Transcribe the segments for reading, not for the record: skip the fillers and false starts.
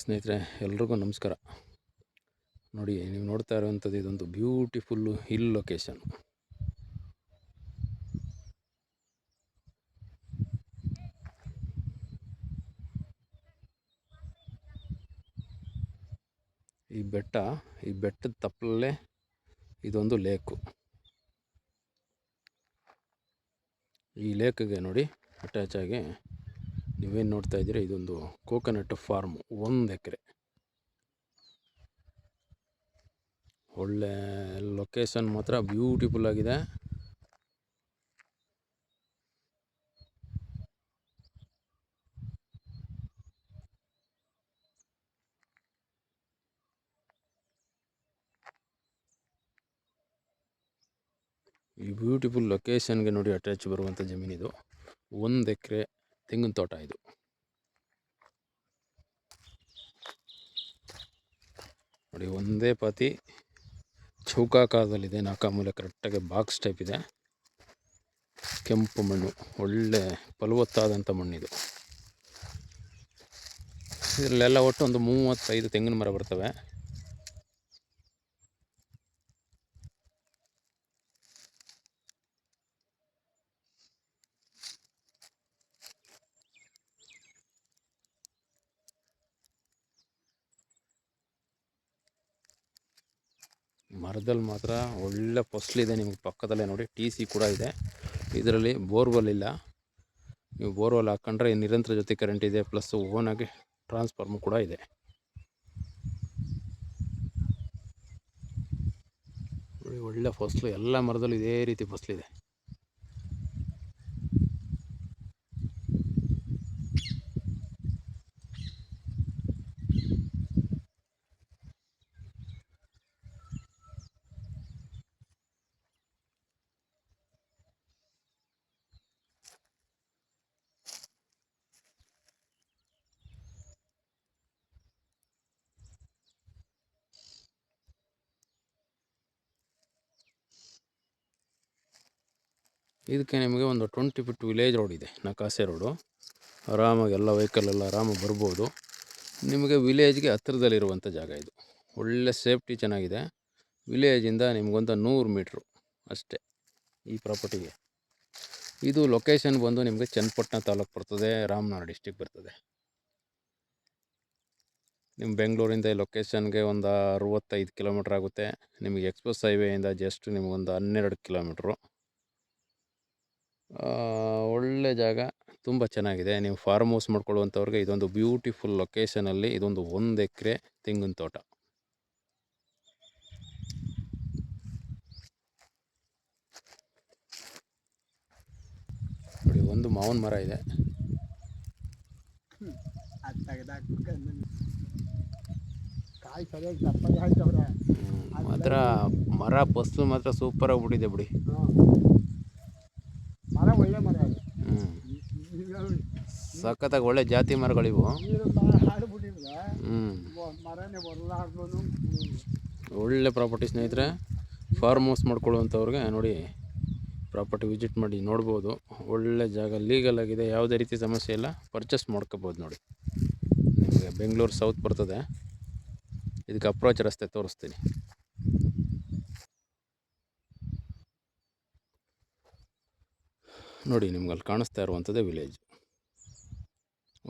ಸ್ನೇಹಿತರೆ ಎಲ್ರಿಗೂ ನಮಸ್ಕಾರ. ನೋಡಿ, ನೀವು ನೋಡ್ತಾ ಇರುವಂಥದ್ದು ಇದೊಂದು ಬ್ಯೂಟಿಫುಲ್ಲು ಹಿಲ್ ಲೊಕೇಶನ್. ಈ ಬೆಟ್ಟದ ತಪ್ಪಲಲ್ಲೇ ಇದೊಂದು ಲೇಕು. ಈ ಲೇಕ್ಗೆ ನೋಡಿ ಅಟ್ಯಾಚ್ ಆಗಿ ನೀವೇನು ನೋಡ್ತಾ ಇದ್ದೀರಿ, ಇದೊಂದು ಕೋಕೋನಟ್ ಫಾರ್ಮ್. 1 ಎಕರೆ. ಒಳ್ಳೆ ಲೊಕೇಶನ್ ಮಾತ್ರ ಬ್ಯೂಟಿಫುಲ್ ಆಗಿದೆ. ಈ ಬ್ಯೂಟಿಫುಲ್ ಲೊಕೇಶನ್ಗೆ ನೋಡಿ ಅಟ್ಯಾಚ್ ಬರುವಂಥ ಜಮೀನಿದು. 1 ಎಕರೆ ತೆಂಗಿನ ತೋಟ ಇದು. ನೋಡಿ, ಒಂದೇ ಪಾತಿ ಚೌಕಾಕಾರದಲ್ಲಿದೆ. ನಾಲ್ಕಾಮೂಲೆ ಕರೆಕ್ಟಾಗಿ ಬಾಕ್ಸ್ ಟೈಪ್ ಇದೆ. ಕೆಂಪು ಮಣ್ಣು, ಒಳ್ಳೆ ಫಲವತ್ತಾದಂಥ ಮಣ್ಣಿದು. ಇದರಲ್ಲೆಲ್ಲ ಒಟ್ಟು ಒಂದು 35 ತೆಂಗಿನ ಮರ ಬರ್ತವೆ. ಮರದಲ್ಲಿ ಮಾತ್ರ ಒಳ್ಳೆ ಫಸಲಿದೆ. ನಿಮಗೆ ಪಕ್ಕದಲ್ಲೇ ನೋಡಿ TC ಕೂಡ ಇದೆ. ಇದರಲ್ಲಿ ಬೋರ್ವೆಲ್ ಇಲ್ಲ. ನೀವು ಬೋರ್ವೆಲ್ ಹಾಕ್ಕೊಂಡ್ರೆ ನಿರಂತರ ಜೊತೆ ಕರೆಂಟ್ ಇದೆ, ಪ್ಲಸ್ ಓನಾಗಿ ಟ್ರಾನ್ಸ್ಫಾರ್ಮರ್ ಕೂಡ ಇದೆ. ನೋಡಿ, ಒಳ್ಳೆ ಫಸಲು. ಎಲ್ಲ ಮರದಲ್ಲೂ ಇದೇ ರೀತಿ ಫಸಲಿದೆ. ಇದಕ್ಕೆ ನಿಮಗೆ ಒಂದು 20 ಫೀಟ್ ವಿಲೇಜ್ ರೋಡ್ ಇದೆ, ನಕಾಸೆ ರೋಡು. ಆರಾಮಾಗಿ ಎಲ್ಲ ವೆಹಿಕಲ್ ಆರಾಮಾಗಿ ಬರ್ಬೋದು. ನಿಮಗೆ ವಿಲೇಜ್ಗೆ ಹತ್ತಿರದಲ್ಲಿರುವಂಥ ಜಾಗ ಇದು. ಒಳ್ಳೆ ಸೇಫ್ಟಿ ಚೆನ್ನಾಗಿದೆ. ವಿಲೇಜಿಂದ ನಿಮಗೊಂದು 100 ಮೀಟ್ರು ಅಷ್ಟೇ ಈ ಪ್ರಾಪರ್ಟಿಗೆ. ಇದು ಲೊಕೇಶನ್ ಬಂದು ನಿಮಗೆ ಚನ್ನಪಟ್ಟಣ ತಾಲೂಕು ಬರ್ತದೆ, ರಾಮನಗರ ಡಿಸ್ಟಿಕ್ ಬರ್ತದೆ. ನಿಮ್ಮ ಬೆಂಗಳೂರಿಂದ ಈ ಲೊಕೇಶನ್ಗೆ ಒಂದು 65 ಕಿಲೋಮೀಟ್ರ್ ಆಗುತ್ತೆ. ನಿಮಗೆ ಎಕ್ಸ್ಪ್ರೆಸ್ ಹೈವೇಯಿಂದ ಜಸ್ಟ್ ನಿಮಗೊಂದು 12 ಕಿಲೋಮೀಟ್ರು. ಒಳ್ಳೆ ಜಾಗ, ತುಂಬ ಚೆನ್ನಾಗಿದೆ. ನೀವು ಫಾರ್ಮ್ ಹೌಸ್ ಮಾಡ್ಕೊಳ್ಳುವಂಥವ್ರಿಗೆ ಇದೊಂದು ಬ್ಯೂಟಿಫುಲ್ ಲೊಕೇಶನಲ್ಲಿ ಇದೊಂದು 1 ಎಕರೆ ತೆಂಗಿನ ತೋಟ. ನೋಡಿ, ಒಂದು ಮಾವಿನ ಮರ ಇದೆ. ಮಾತ್ರ ಮರ ಫಸಲು ಮಾತ್ರ ಸೂಪರ್ ಆಗಿಬಿಟ್ಟಿದೆ ಬಿಡಿ. ಸಖತ್ತಾಗಿ ಒಳ್ಳೆ ಜಾತಿ ಮರಗಳಿವು. ಒಳ್ಳೆ ಪ್ರಾಪರ್ಟಿ ಸ್ನೇಹಿತರೆ. ಫಾರ್ಮ್ ಹೌಸ್ ಮಾಡ್ಕೊಳ್ಳುವಂಥವ್ರಿಗೆ ನೋಡಿ ಪ್ರಾಪರ್ಟಿ ವಿಸಿಟ್ ಮಾಡಿ ನೋಡ್ಬೋದು. ಒಳ್ಳೆ ಜಾಗ, ಲೀಗಲ್ ಆಗಿದೆ, ಯಾವುದೇ ರೀತಿ ಸಮಸ್ಯೆ ಇಲ್ಲ. ಪರ್ಚೇಸ್ ಮಾಡ್ಕೋಬೋದು. ನೋಡಿ, ನಿಮಗೆ ಬೆಂಗಳೂರು ಸೌತ್ ಬರ್ತದೆ. ಇದಕ್ಕೆ ಅಪ್ರೋಚ್ ರಸ್ತೆ ತೋರಿಸ್ತೀನಿ. ನೋಡಿ, ನಿಮ್ಗೆ ಅಲ್ಲಿ ಕಾಣಿಸ್ತಾ ಇರುವಂಥದ್ದೇ ವಿಲೇಜ್.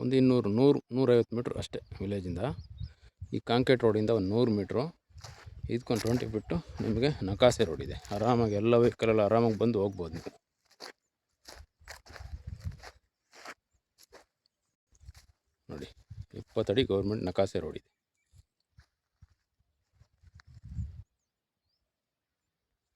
ಒಂದು 150 ಮೀಟ್ರ್ ಅಷ್ಟೇ ವಿಲೇಜಿಂದ. ಈ ಕಾಂಕ್ರೀಟ್ ರೋಡಿಂದ ಒಂದು 100 ಮೀಟ್ರು. ಇದಕ್ಕೊಂದು 20 ಫೀಟು ನಿಮಗೆ ನಕಾಸೆ ರೋಡ್ ಇದೆ. ಆರಾಮಾಗಿ ಎಲ್ಲ ವೆಹಿಕಲೆಲ್ಲ ಆರಾಮಾಗಿ ಬಂದು ಹೋಗ್ಬೋದು ನೀವು. ನೋಡಿ, 20 ಅಡಿ ಗೌರ್ಮೆಂಟ್ ನಕಾಸೆ ರೋಡ್ ಇದೆ.